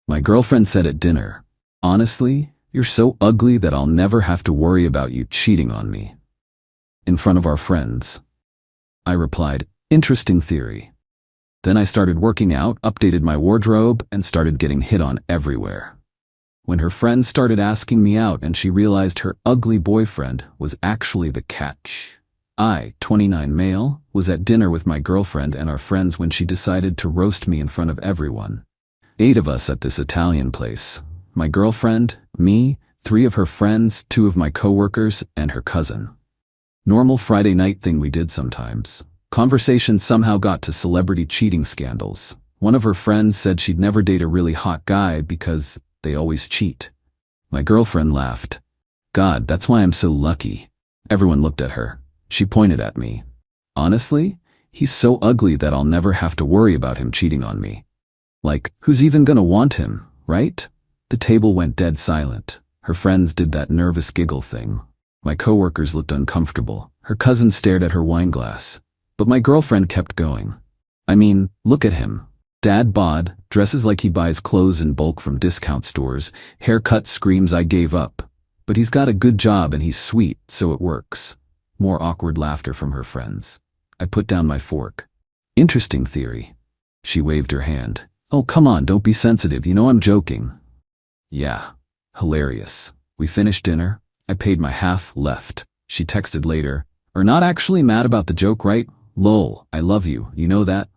My girlfriend said at dinner, "Honestly, you're so ugly that I'll never have to worry about you cheating on me." In front of our friends. I replied, "Interesting theory." Then I started working out, updated my wardrobe, and started getting hit on everywhere. When her friends started asking me out and she realized her ugly boyfriend was actually the catch. I, 29 male, was at dinner with my girlfriend and our friends when she decided to roast me in front of everyone. 8 of us at this Italian place. My girlfriend, me, 3 of her friends, 2 of my coworkers, and her cousin. Normal Friday night thing we did sometimes. Conversation somehow got to celebrity cheating scandals. One of her friends said she'd never date a really hot guy because they always cheat. My girlfriend laughed. "God, that's why I'm so lucky." Everyone looked at her. She pointed at me. "Honestly, he's so ugly that I'll never have to worry about him cheating on me. Like, who's even gonna want him, right?" The table went dead silent. Her friends did that nervous giggle thing. My coworkers looked uncomfortable. Her cousin stared at her wine glass. But my girlfriend kept going. "I mean, look at him. Dad bod, dresses like he buys clothes in bulk from discount stores, haircut screams I gave up. But he's got a good job and he's sweet, so it works." More awkward laughter from her friends. I put down my fork. "Interesting theory." She waved her hand. "Oh, come on, don't be sensitive, you know I'm joking." Yeah, hilarious. We finished dinner. I paid my half, left. She texted later, "Are not actually mad about the joke, right? Lol, I love you, you know that?"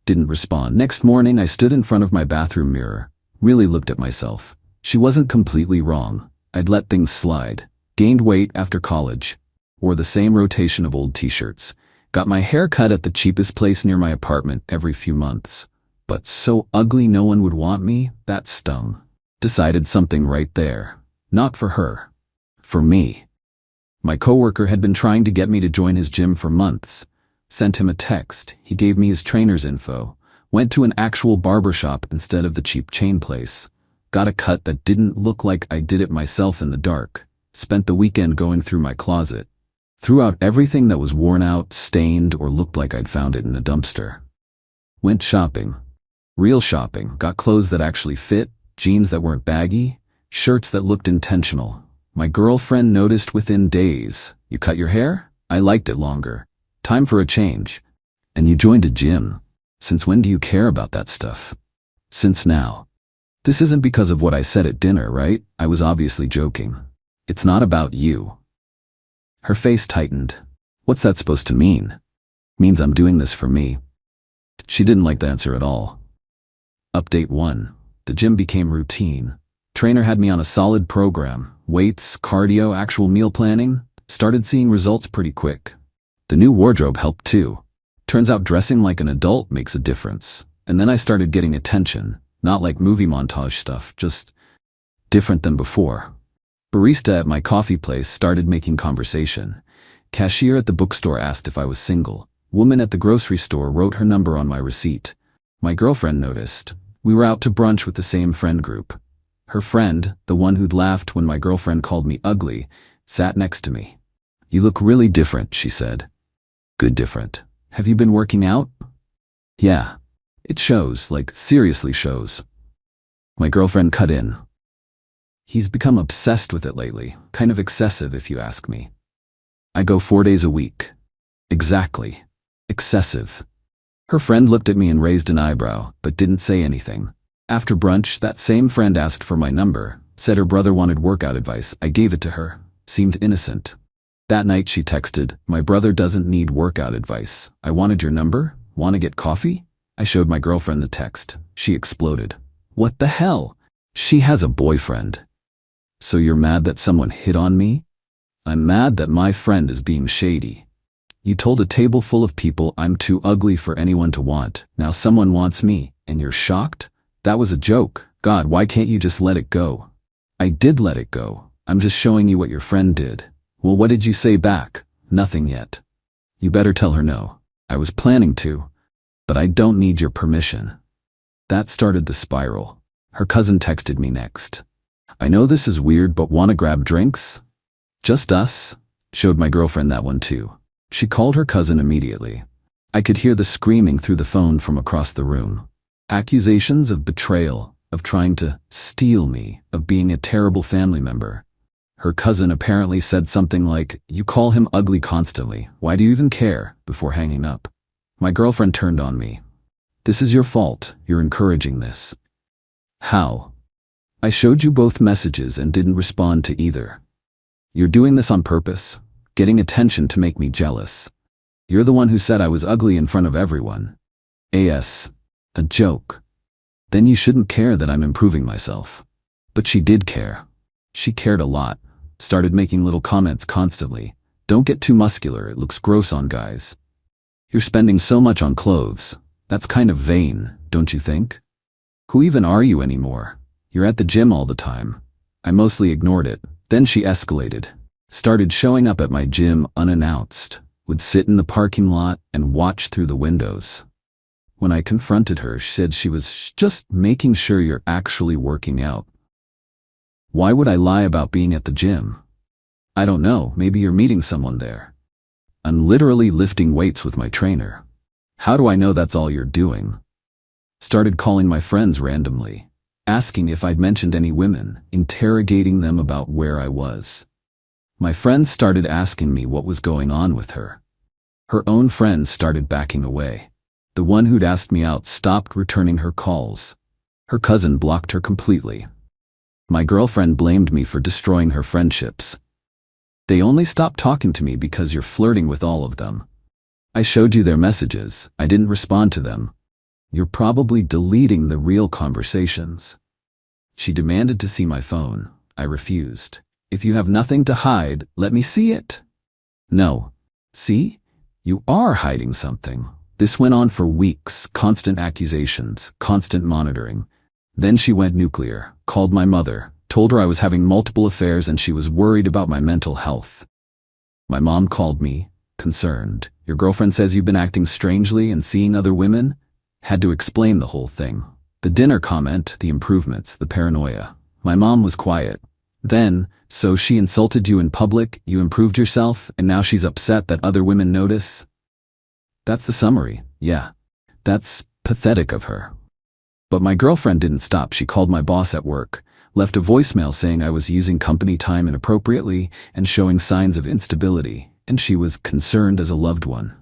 Didn't respond. Next morning, I stood in front of my bathroom mirror, really looked at myself. She wasn't completely wrong. I'd let things slide. Gained weight after college. Wore the same rotation of old t-shirts. Got my hair cut at the cheapest place near my apartment every few months. But so ugly no one would want me, that stung. Decided something right there. Not for her. For me. My coworker had been trying to get me to join his gym for months. Sent him a text, he gave me his trainer's info. Went to an actual barbershop instead of the cheap chain place. Got a cut that didn't look like I did it myself in the dark. Spent the weekend going through my closet. Threw out everything that was worn out, stained, or looked like I'd found it in a dumpster. Went shopping. Real shopping. Got clothes that actually fit, jeans that weren't baggy, shirts that looked intentional. My girlfriend noticed within days. "You cut your hair? I liked it longer. Time for a change. And you joined a gym. Since when do you care about that stuff?" "Since now." This isn't because of what I said at dinner, right? I was obviously joking. "It's not about you." Her face tightened. "What's that supposed to mean?" "Means I'm doing this for me." She didn't like the answer at all. Update 1. The gym became routine. Trainer had me on a solid program. Weights, cardio, actual meal planning. Started seeing results pretty quick. The new wardrobe helped too. Turns out dressing like an adult makes a difference. And then I started getting attention. Not like movie montage stuff, just different than before. Barista at my coffee place started making conversation. Cashier at the bookstore asked if I was single. Woman at the grocery store wrote her number on my receipt. My girlfriend noticed. We were out to brunch with the same friend group. Her friend, the one who'd laughed when my girlfriend called me ugly, sat next to me. "You look really different," she said. "Good different. Have you been working out?" "Yeah. It shows, like seriously shows." My girlfriend cut in. "He's become obsessed with it lately, kind of excessive if you ask me." "I go 4 days a week." "Exactly. Excessive." Her friend looked at me and raised an eyebrow, but didn't say anything. After brunch, that same friend asked for my number, said her brother wanted workout advice. I gave it to her. Seemed innocent. That night she texted, "My brother doesn't need workout advice. I wanted your number. Want to get coffee?" I showed my girlfriend the text. She exploded. "What the hell? She has a boyfriend." "So you're mad that someone hit on me?" "I'm mad that my friend is being shady. You told a table full of people I'm too ugly for anyone to want. Now someone wants me, and you're shocked? That was a joke. God, why can't you just let it go?" "I did let it go. I'm just showing you what your friend did." "Well, what did you say back?" "Nothing yet." "You better tell her no." "I was planning to, but I don't need your permission." That started the spiral. Her cousin texted me next. "I know this is weird, but wanna grab drinks?" "Just us?" Showed my girlfriend that one too. She called her cousin immediately. I could hear the screaming through the phone from across the room. Accusations of betrayal, of trying to steal me, of being a terrible family member. Her cousin apparently said something like, "You call him ugly constantly. Why do you even care?" before hanging up. My girlfriend turned on me. "This is your fault. You're encouraging this." "How?" "I showed you both messages and didn't respond to either. You're doing this on purpose, getting attention to make me jealous. You're the one who said I was ugly in front of everyone. A.S. A joke. Then you shouldn't care that I'm improving myself." But she did care. She cared a lot. Started making little comments constantly. "Don't get too muscular, it looks gross on guys. You're spending so much on clothes. That's kind of vain, don't you think? Who even are you anymore? You're at the gym all the time." I mostly ignored it. Then she escalated. Started showing up at my gym unannounced. Would sit in the parking lot and watch through the windows. When I confronted her, she said she was just making sure you're actually working out. Why would I lie about being at the gym? I don't know, maybe you're meeting someone there. I'm literally lifting weights with my trainer. How do I know that's all you're doing? Started calling my friends randomly, asking if I'd mentioned any women, interrogating them about where I was. My friends started asking me what was going on with her. Her own friends started backing away. The one who'd asked me out stopped returning her calls. Her cousin blocked her completely. My girlfriend blamed me for destroying her friendships. They only stopped talking to me because you're flirting with all of them. I showed you their messages. I didn't respond to them. You're probably deleting the real conversations. She demanded to see my phone. I refused. If you have nothing to hide, let me see it. No. See? You are hiding something. This went on for weeks, constant accusations, constant monitoring. Then she went nuclear, called my mother, told her I was having multiple affairs and she was worried about my mental health. My mom called me, concerned. Your girlfriend says you've been acting strangely and seeing other women? Had to explain the whole thing. The dinner comment, the improvements, the paranoia. My mom was quiet. Then, so she insulted you in public, you improved yourself, and now she's upset that other women notice? That's the summary, yeah. That's pathetic of her. But my girlfriend didn't stop. She called my boss at work, left a voicemail saying I was using company time inappropriately and showing signs of instability, and she was concerned as a loved one.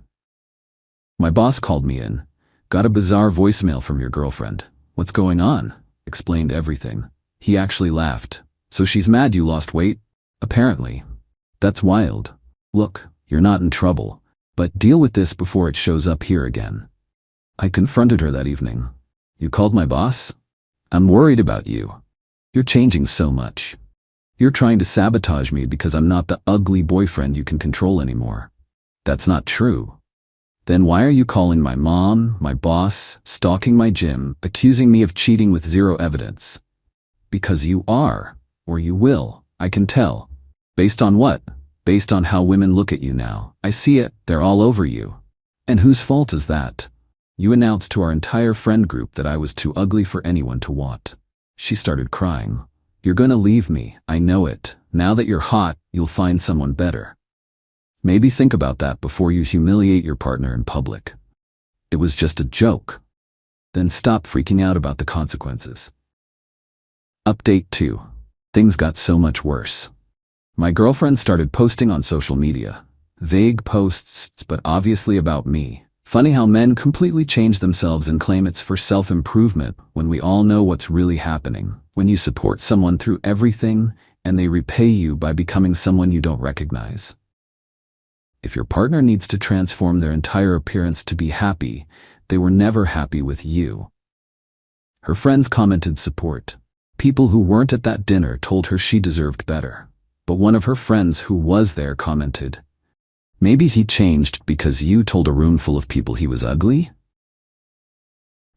My boss called me in. Got a bizarre voicemail from your girlfriend. What's going on? Explained everything. He actually laughed. So she's mad you lost weight? Apparently. That's wild. Look, you're not in trouble, but deal with this before it shows up here again. I confronted her that evening. You called my boss? I'm worried about you. You're changing so much. You're trying to sabotage me because I'm not the ugly boyfriend you can control anymore. That's not true. Then why are you calling my mom, my boss, stalking my gym, accusing me of cheating with zero evidence? Because you are, or you will, I can tell. Based on what? Based on how women look at you now. I see it, they're all over you. And whose fault is that? You announced to our entire friend group that I was too ugly for anyone to want. She started crying. You're gonna leave me, I know it. Now that you're hot, you'll find someone better. Maybe think about that before you humiliate your partner in public. It was just a joke. Then stop freaking out about the consequences. Update 2. Things got so much worse. My girlfriend started posting on social media. Vague posts, but obviously about me. Funny how men completely change themselves and claim it's for self-improvement when we all know what's really happening. When you support someone through everything and they repay you by becoming someone you don't recognize. If your partner needs to transform their entire appearance to be happy, they were never happy with you. Her friends commented support. People who weren't at that dinner told her she deserved better. But one of her friends who was there commented, maybe he changed because you told a room full of people he was ugly?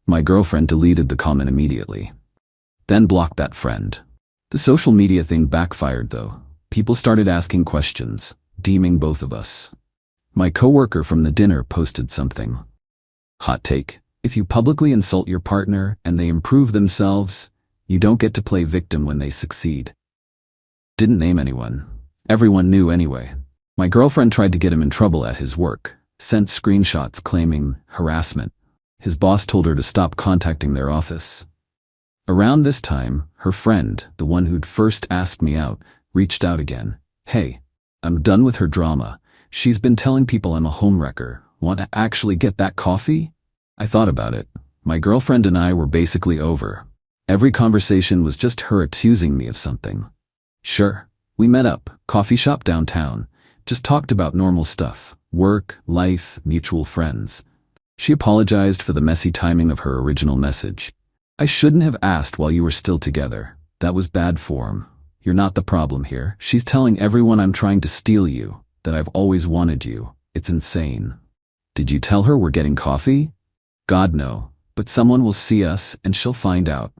My girlfriend deleted the comment immediately. Then blocked that friend. The social media thing backfired though. People started asking questions, deeming both of us. My coworker from the dinner posted something. Hot take. If you publicly insult your partner and they improve themselves, you don't get to play victim when they succeed. Didn't name anyone. Everyone knew anyway. My girlfriend tried to get him in trouble at his work, sent screenshots claiming harassment. His boss told her to stop contacting their office. Around this time, her friend, the one who'd first asked me out, reached out again. Hey, I'm done with her drama. She's been telling people I'm a homewrecker. Want to actually get that coffee? I thought about it. My girlfriend and I were basically over. Every conversation was just her accusing me of something. Sure, we met up, coffee shop downtown, just talked about normal stuff, work, life, mutual friends. She apologized for the messy timing of her original message. I shouldn't have asked while you were still together. That was bad form. You're not the problem here. She's telling everyone I'm trying to steal you, that I've always wanted you. It's insane. Did you tell her we're getting coffee? God, no. But someone will see us and she'll find out.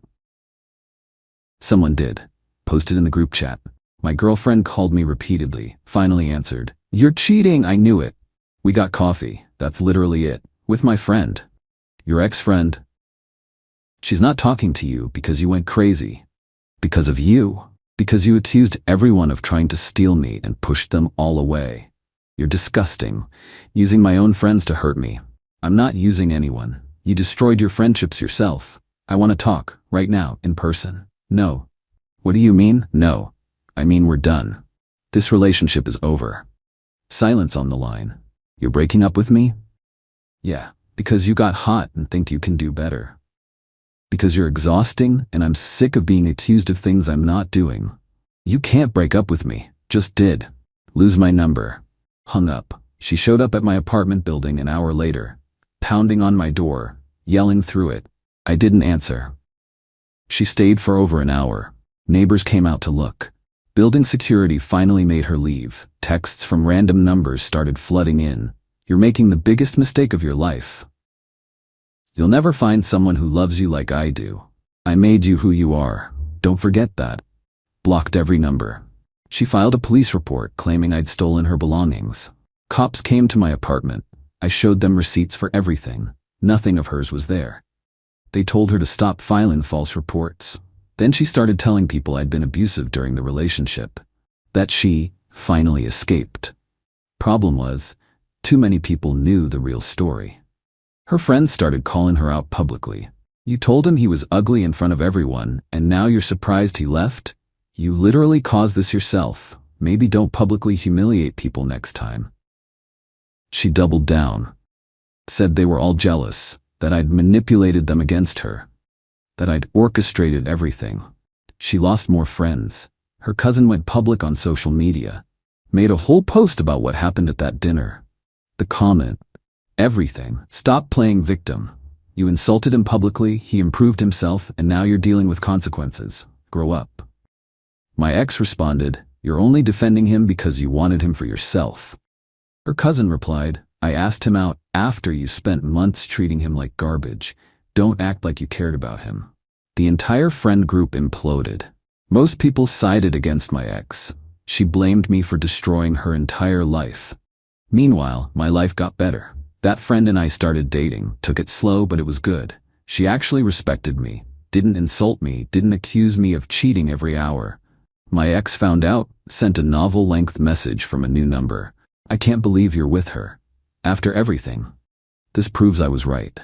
Someone did. Posted in the group chat. My girlfriend called me repeatedly, finally answered. You're cheating, I knew it. We got coffee, that's literally it. With my friend. Your ex-friend. She's not talking to you because you went crazy. Because of you. Because you accused everyone of trying to steal me and pushed them all away. You're disgusting. Using my own friends to hurt me. I'm not using anyone. You destroyed your friendships yourself. I want to talk, right now, in person. No. What do you mean? No. I mean we're done. This relationship is over. Silence on the line. You're breaking up with me? Yeah, because you got hot and think you can do better. Because you're exhausting and I'm sick of being accused of things I'm not doing. You can't break up with me. Just did. Lose my number. Hung up. She showed up at my apartment building an hour later, pounding on my door, yelling through it. I didn't answer. She stayed for over an hour. Neighbors came out to look. Building security finally made her leave. Texts from random numbers started flooding in. You're making the biggest mistake of your life. You'll never find someone who loves you like I do. I made you who you are. Don't forget that. Blocked every number. She filed a police report claiming I'd stolen her belongings. Cops came to my apartment. I showed them receipts for everything. Nothing of hers was there. They told her to stop filing false reports. Then she started telling people I'd been abusive during the relationship. That she finally escaped. Problem was, too many people knew the real story. Her friends started calling her out publicly. You told him he was ugly in front of everyone, and now you're surprised he left? You literally caused this yourself. Maybe don't publicly humiliate people next time. She doubled down. Said they were all jealous, that I'd manipulated them against her. That I'd orchestrated everything. She lost more friends. Her cousin went public on social media. Made a whole post about what happened at that dinner. The comment. Everything. Stop playing victim. You insulted him publicly, he improved himself, and now you're dealing with consequences. Grow up. My ex responded, you're only defending him because you wanted him for yourself. Her cousin replied, I asked him out after you spent months treating him like garbage. Don't act like you cared about him. The entire friend group imploded. Most people sided against my ex. She blamed me for destroying her entire life. Meanwhile, my life got better. That friend and I started dating, took it slow but it was good. She actually respected me, didn't insult me, didn't accuse me of cheating every hour. My ex found out, sent a novel-length message from a new number. I can't believe you're with her. After everything. This proves I was right.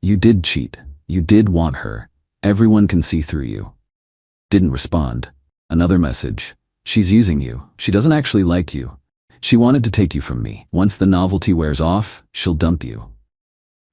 You did cheat. You did want her. Everyone can see through you. Didn't respond. Another message. She's using you. She doesn't actually like you. She wanted to take you from me. Once the novelty wears off, she'll dump you.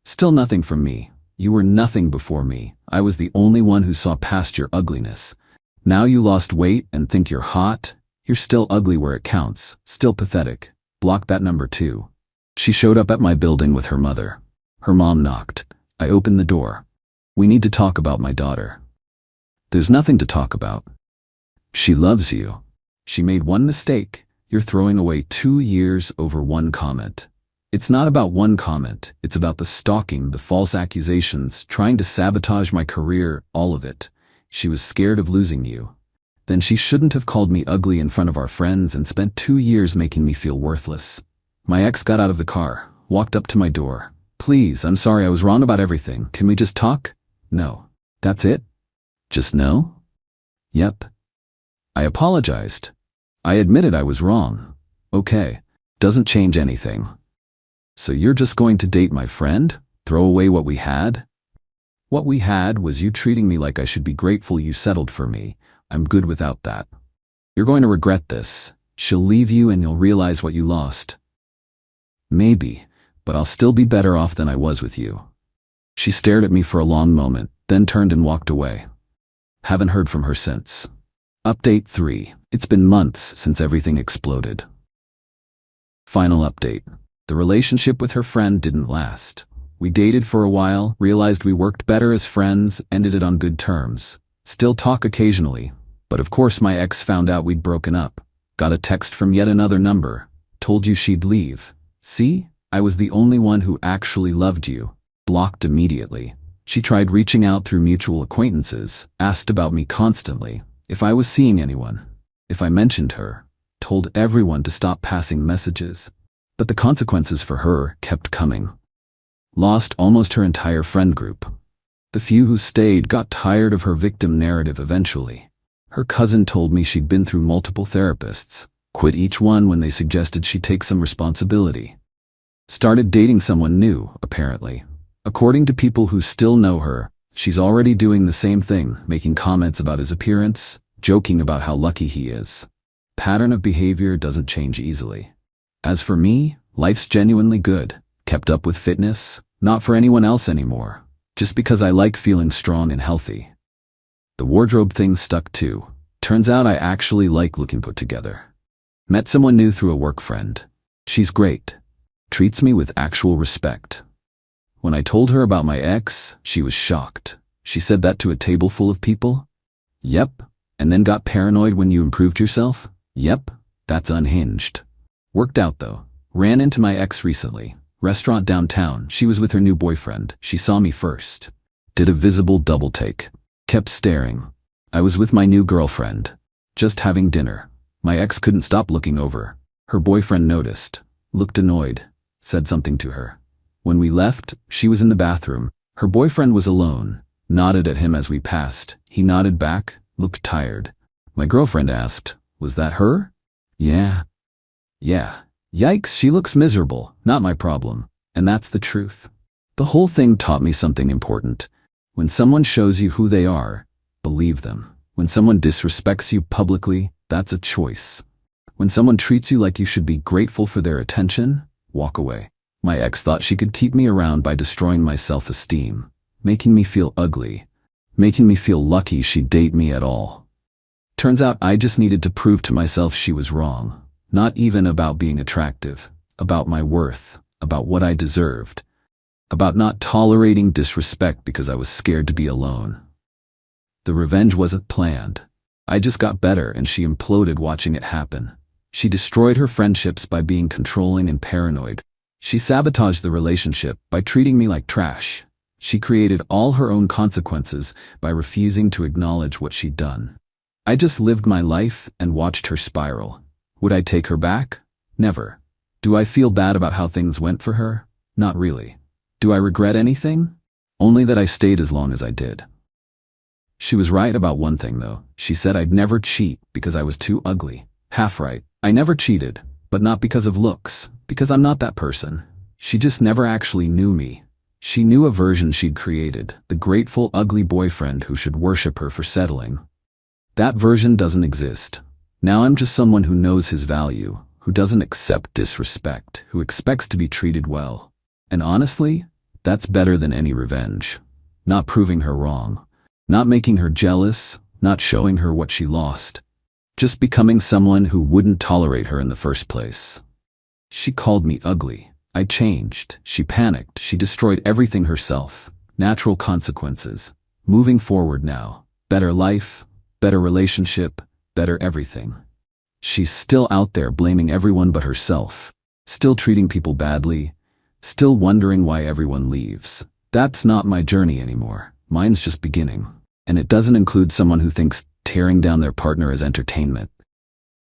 Still nothing from me. You were nothing before me. I was the only one who saw past your ugliness. Now you lost weight and think you're hot. You're still ugly where it counts. Still pathetic. Block that number too. She showed up at my building with her mother. Her mom knocked. I opened the door. We need to talk about my daughter. There's nothing to talk about. She loves you. She made one mistake. You're throwing away 2 years over one comment. It's not about one comment. It's about the stalking, the false accusations, trying to sabotage my career, all of it. She was scared of losing you. Then she shouldn't have called me ugly in front of our friends and spent 2 years making me feel worthless. My ex got out of the car, walked up to my door. Please, I'm sorry I was wrong about everything. Can we just talk? No. That's it? Just no? Yep. I apologized. I admitted I was wrong. Okay. Doesn't change anything. So you're just going to date my friend? Throw away what we had? What we had was you treating me like I should be grateful you settled for me. I'm good without that. You're going to regret this. She'll leave you and you'll realize what you lost. Maybe, but I'll still be better off than I was with you. She stared at me for a long moment, then turned and walked away. Haven't heard from her since. Update 3. It's been months since everything exploded. Final update. The relationship with her friend didn't last. We dated for a while, realized we worked better as friends, ended it on good terms. Still talk occasionally, but of course my ex found out we'd broken up. Got a text from yet another number. Told you she'd leave. See? I was the only one who actually loved you. Blocked immediately. She tried reaching out through mutual acquaintances, asked about me constantly, if I was seeing anyone, if I mentioned her, told everyone to stop passing messages. But the consequences for her kept coming. Lost almost her entire friend group. The few who stayed got tired of her victim narrative eventually. Her cousin told me she'd been through multiple therapists, quit each one when they suggested she take some responsibility. Started dating someone new, apparently. According to people who still know her, she's already doing the same thing, making comments about his appearance, joking about how lucky he is. Pattern of behavior doesn't change easily. As for me, life's genuinely good. Kept up with fitness, not for anyone else anymore, just because I like feeling strong and healthy. The wardrobe thing stuck too. Turns out I actually like looking put together. Met someone new through a work friend. She's great. Treats me with actual respect. When I told her about my ex, she was shocked. She said that to a table full of people? Yep. And then got paranoid when you improved yourself? Yep. That's unhinged. Worked out though. Ran into my ex recently. Restaurant downtown. She was with her new boyfriend. She saw me first. Did a visible double take. Kept staring. I was with my new girlfriend. Just having dinner. My ex couldn't stop looking over. Her boyfriend noticed. Looked annoyed. Said something to her. When we left, she was in the bathroom. Her boyfriend was alone. Nodded at him as we passed. He nodded back. Looked tired. My girlfriend asked, "Was that her?" Yeah. Yikes, she looks miserable. Not my problem. And that's the truth. The whole thing taught me something important. When someone shows you who they are, believe them. When someone disrespects you publicly, that's a choice. When someone treats you like you should be grateful for their attention, walk away. My ex thought she could keep me around by destroying my self-esteem, making me feel ugly, making me feel lucky she'd date me at all. Turns out I just needed to prove to myself she was wrong. Not even about being attractive, about my worth, about what I deserved, about not tolerating disrespect because I was scared to be alone. The revenge wasn't planned. I just got better and she imploded watching it happen. She destroyed her friendships by being controlling and paranoid. She sabotaged the relationship by treating me like trash. She created all her own consequences by refusing to acknowledge what she'd done. I just lived my life and watched her spiral. Would I take her back? Never. Do I feel bad about how things went for her? Not really. Do I regret anything? Only that I stayed as long as I did. She was right about one thing though. She said I'd never cheat because I was too ugly. Half right. I never cheated, but not because of looks, because I'm not that person. She just never actually knew me. She knew a version she'd created, the grateful, ugly boyfriend who should worship her for settling. That version doesn't exist. Now I'm just someone who knows his value, who doesn't accept disrespect, who expects to be treated well. And honestly, that's better than any revenge. Not proving her wrong, not making her jealous, not showing her what she lost. Just becoming someone who wouldn't tolerate her in the first place. She called me ugly. I changed. She panicked. She destroyed everything herself. Natural consequences. Moving forward now. Better life, better relationship, better everything. She's still out there blaming everyone but herself. Still treating people badly. Still wondering why everyone leaves. That's not my journey anymore. Mine's just beginning. And it doesn't include someone who thinks tearing down their partner is entertainment.